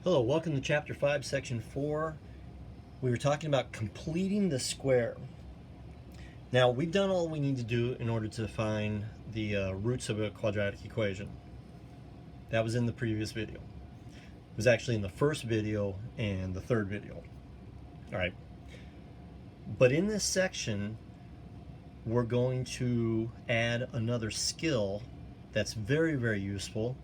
Hello, welcome to Chapter 5, Section 4. We were talking about completing the square. Now, we've done all we need to do in order to find the roots of a quadratic equation. That was in the previous video. It was actually in the first video and the third video. All right. But in this section, we're going to add another skill that's very, very useful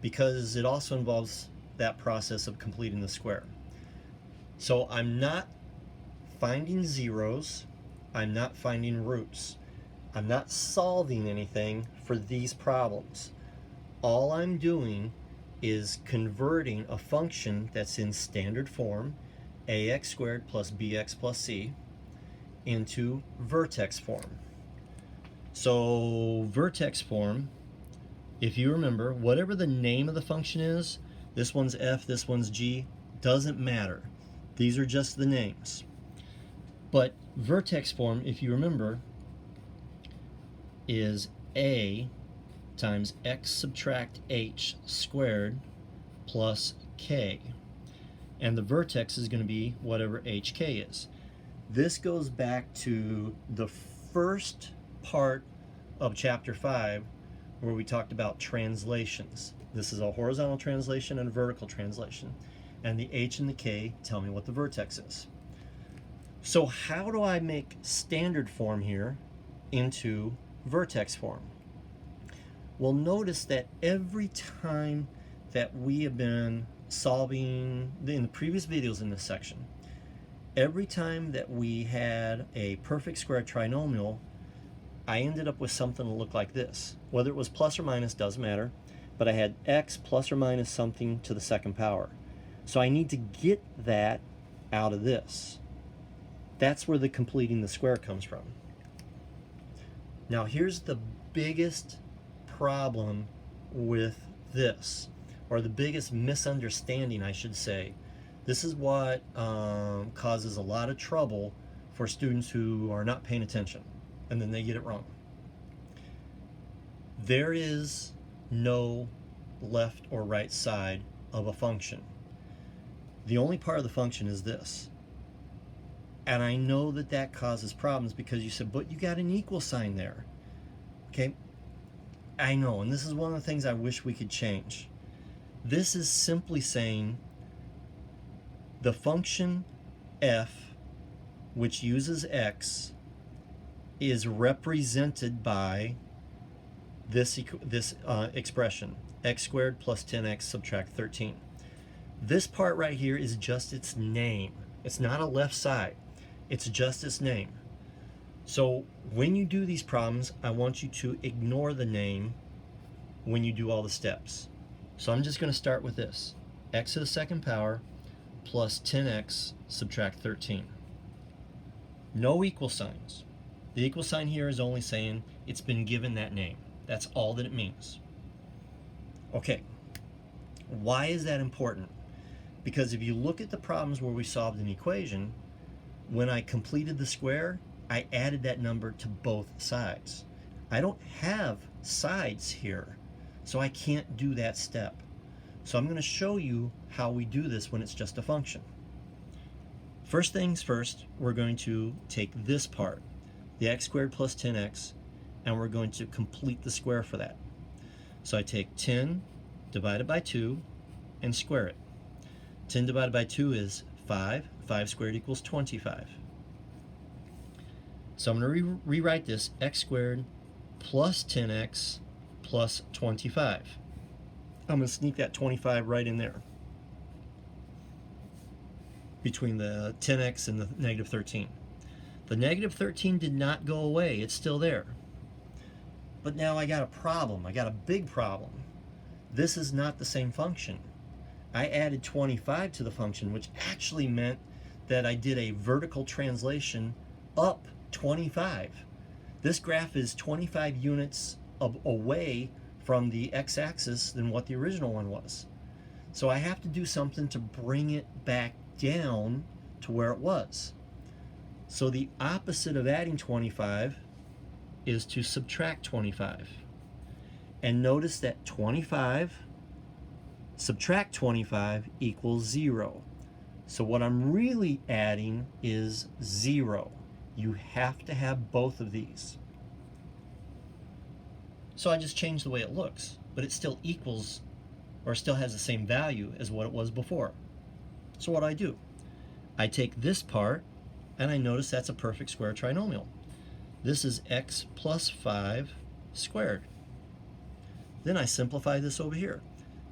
because it also involves that process of completing the square. So I'm not finding zeros, I'm not finding roots, I'm not solving anything for these problems. All I'm doing is converting a function that's in standard form, ax squared plus bx plus c, into vertex form. So vertex form, if you remember, whatever the name of the function is, this one's f, this one's g, doesn't matter. These are just the names. But vertex form, if you remember, is a times x subtract h squared plus k. And the vertex is going to be whatever hk is. This goes back to the first part of Chapter 5 where we talked about translations. This is a horizontal translation and a vertical translation. And the h and the k tell me what the vertex is. So how do I make standard form here into vertex form? Well, notice that every time that we have been solving, in the previous videos in this section, every time that we had a perfect square trinomial, I ended up with something that looked like this. Whether it was plus or minus doesn't matter, but I had x plus or minus something to the second power. So I need to get that out of this. That's where the completing the square comes from. Now here's the biggest problem with this, or the biggest misunderstanding, I should say. This is what causes a lot of trouble for students who are not paying attention, and then they get it wrong. There is no left or right side of a function. The only part of the function is this. And I know that that causes problems because you said, but you got an equal sign there. Okay, I know, and this is one of the things I wish we could change. This is simply saying the function f, which uses x, is represented by this expression, x squared plus 10x subtract 13. This part right here is just its name. It's not a left side. It's just its name. So when you do these problems, I want you to ignore the name when you do all the steps. So I'm just going to start with this. X to the second power plus 10x subtract 13. No equal signs. The equal sign here is only saying it's been given that name. That's all that it means. Okay, why is that important? Because if you look at the problems where we solved an equation, when I completed the square, I added that number to both sides. I don't have sides here, so I can't do that step. So I'm going to show you how we do this when it's just a function. First things first, we're going to take this part, the x squared plus 10x, and we're going to complete the square for that. So I take 10 divided by 2 and square it. 10 divided by 2 is 5. 5 squared equals 25. So I'm going to rewrite this x squared plus 10x plus 25. I'm going to sneak that 25 right in there between the 10x and the negative 13. The negative 13 did not go away. It's still there. But now I got a problem. I got a big problem. This is not the same function. I added 25 to the function, which actually meant that I did a vertical translation up 25. This graph is 25 units away from the x-axis than what the original one was. So I have to do something to bring it back down to where it was. So the opposite of adding 25 is to subtract 25. And notice that 25 Subtract 25 equals 0. So what I'm really adding is 0. You have to have both of these. So I just changed the way it looks, but it still equals, or still has the same value as what it was before. So what do? I take this part, and I notice that's a perfect square trinomial. This is x plus 5 squared. Then I simplify this over here.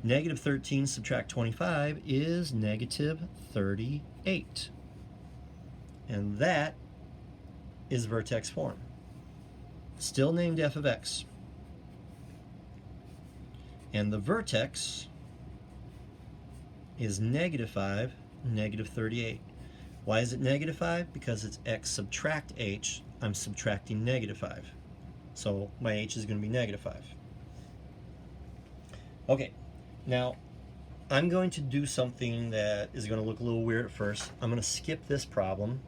Negative 13 subtract 25 is negative 38. And that is vertex form. Still named f of x. And the vertex is negative 5, negative 38. Why is it negative 5? Because it's x subtract h. I'm subtracting negative 5. So my h is going to be negative 5. Okay, now I'm going to do something that is going to look a little weird at first. I'm going to skip this problem,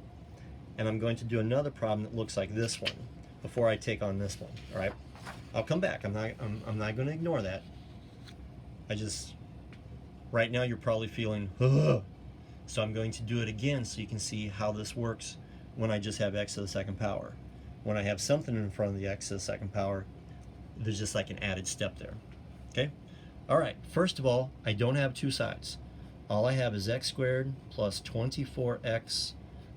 and I'm going to do another problem that looks like this one before I take on this one. All right, I'll come back. I'm not going to ignore that. Right now you're probably feeling, ugh. So I'm going to do it again so you can see how this works when I just have x to the second power. When I have something in front of the x to the second power, there's just like an added step there. Okay? All right, first of all, I don't have two sides. All I have is x squared plus 24x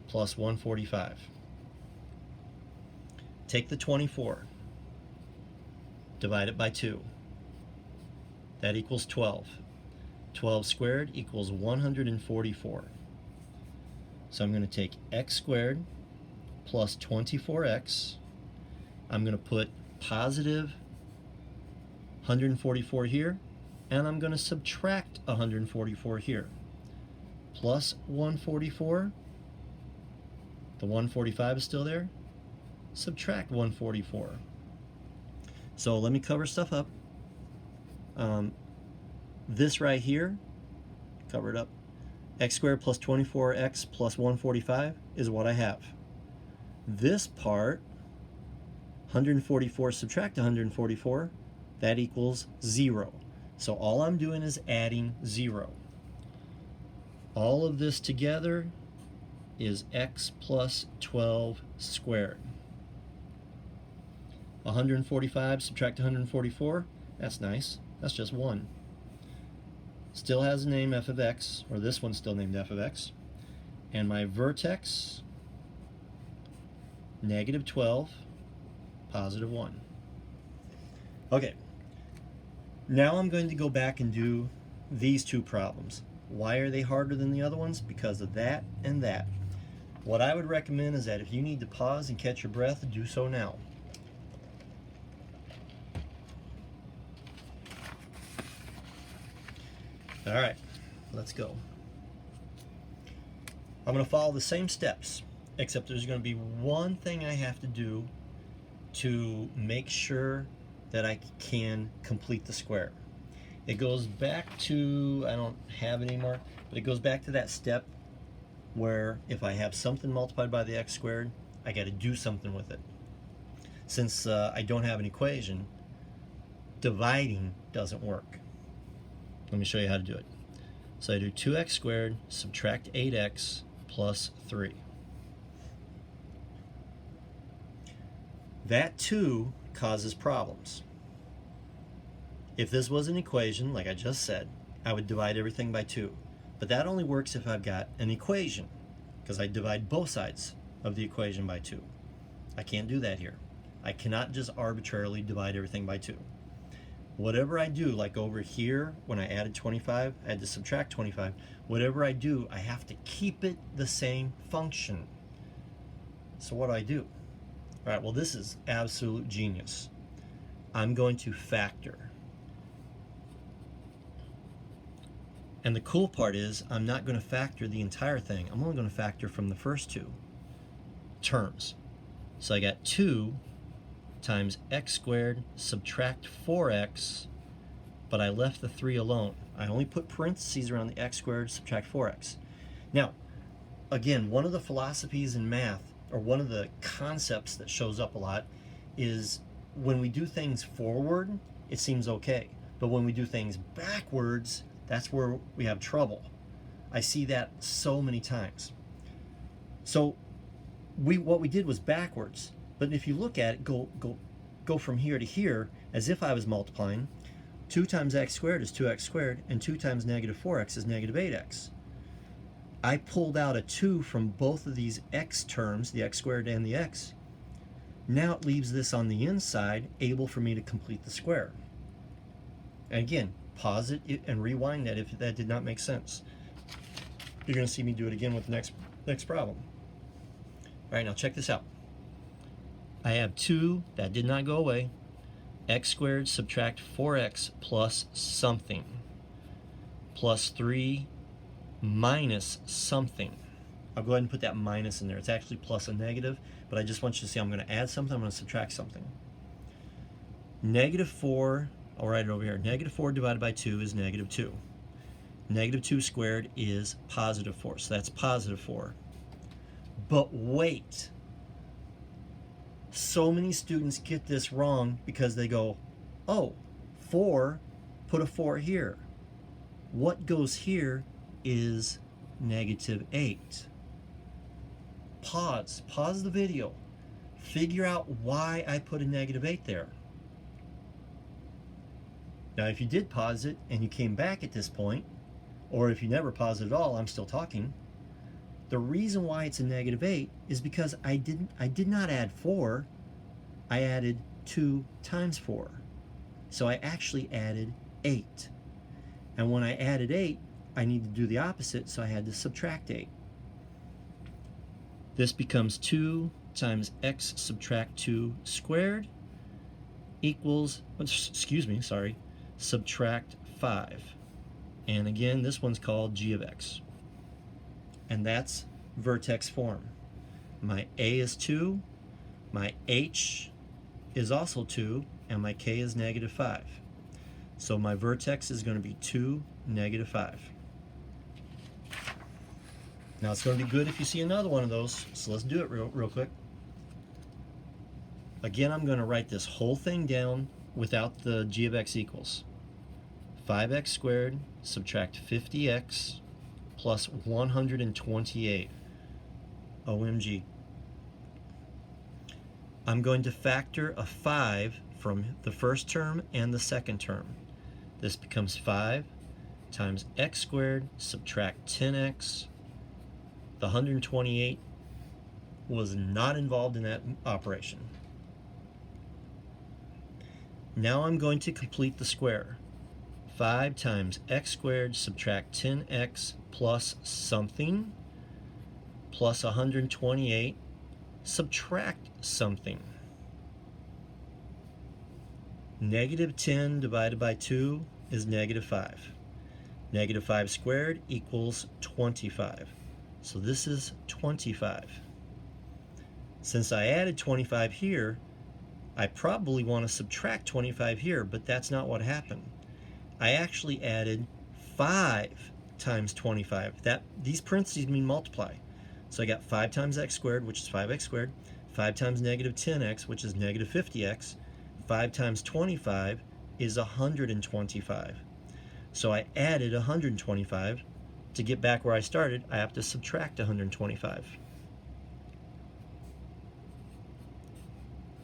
plus 145. Take the 24, divide it by 2. That equals 12. 12 squared equals 144. So I'm going to take x squared plus 24x. I'm going to put positive 144 here, and I'm going to subtract 144 here. Plus 144. The 145 is still there. Subtract 144. So let me cover stuff up. This right here, cover it up, x squared plus 24x plus 145 is what I have. This part, 144 subtract 144, that equals 0. So all I'm doing is adding 0. All of this together is x plus 12 squared. 145 subtract 144, that's nice. That's just 1. Still has the name f of x, or this one's still named f of x. And my vertex, negative 12, positive 1. Okay, now I'm going to go back and do these two problems. Why are they harder than the other ones? Because of that and that. What I would recommend is that if you need to pause and catch your breath, do so now. All right, let's go. I'm going to follow the same steps, except there's going to be one thing I have to do to make sure that I can complete the square. It goes back to, I don't have it anymore, but it goes back to that step where if I have something multiplied by the x squared, I got to do something with it. Since I don't have an equation, dividing doesn't work. Let me show you how to do it. So I do 2x squared, subtract 8x plus 3. That 2 causes problems. If this was an equation, like I just said, I would divide everything by 2. But that only works if I've got an equation, because I divide both sides of the equation by 2. I can't do that here. I cannot just arbitrarily divide everything by 2. Whatever I do, like over here, when I added 25, I had to subtract 25. Whatever I do, I have to keep it the same function. So what do? All right, well, this is absolute genius. I'm going to factor. And the cool part is, I'm not going to factor the entire thing. I'm only going to factor from the first two terms. So I got 2 times x squared, subtract 4x, but I left the 3 alone. I only put parentheses around the x squared, subtract 4x. Now, again, one of the philosophies in math, or one of the concepts that shows up a lot, is when we do things forward, it seems okay. But when we do things backwards, That's where we have trouble. I see that so many times. So what we did was backwards. But if you look at it, go from here to here as if I was multiplying. 2 times x squared is 2x squared, and 2 times negative 4x is negative 8x. I pulled out a 2 from both of these x terms, the x squared and the x. Now it leaves this on the inside, able for me to complete the square. And again, pause it and rewind that if that did not make sense. You're going to see me do it again with the next problem. All right, now check this out. I have 2, that did not go away. X squared subtract 4x plus something, plus 3 minus something. I'll go ahead and put that minus in there. It's actually plus a negative, but I just want you to see I'm going to add something, I'm going to subtract something. Negative 4, I'll write it over here. Negative 4 divided by 2 is negative 2. Negative 2 squared is positive 4, so that's positive 4. But wait. So many students get this wrong because they go, oh, 4, put a 4 here. What goes here is negative 8. Pause the video. Figure out why I put a negative 8 there. Now, if you did pause it and you came back at this point, or if you never paused it at all, I'm still talking. The reason why it's a negative 8 is because I did not add 4. I added 2 times 4. So I actually added 8. And when I added 8, I need to do the opposite, so I had to subtract 8. This becomes 2 times x subtract 2 squared equals, subtract 5. And again, this one's called g of x. And that's vertex form. My a is 2, my h is also 2, and my k is negative 5. So my vertex is going to be 2, negative 5. Now it's going to be good if you see another one of those, so let's do it real quick. Again, I'm going to write this whole thing down without the g of x equals. 5x squared subtract 50x plus 128. OMG. I'm going to factor a 5 from the first term and the second term. This becomes 5 times x squared subtract 10x. The 128 was not involved in that operation. Now I'm going to complete the square. 5 times x squared subtract 10x plus something plus 128 subtract something. Negative 10 divided by 2 is negative 5. Negative 5 squared equals 25. So this is 25. Since I added 25 here, I probably want to subtract 25 here, but that's not what happened. I actually added 5 times 25. These parentheses mean multiply. So I got 5 times x squared, which is 5x squared, 5 times negative 10x, which is negative 50x, 5 times 25 is 125. So I added 125. To get back where I started, I have to subtract 125.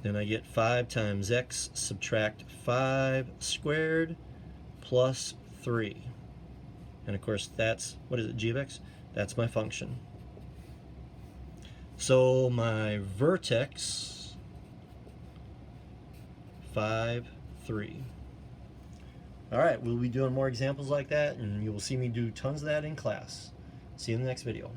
Then I get 5 times x subtract 5 squared plus 3. And of course that's, what is it, g of x? That's my function. So my vertex, 5, 3. All right, we'll be doing more examples like that, and you will see me do tons of that in class. See you in the next video.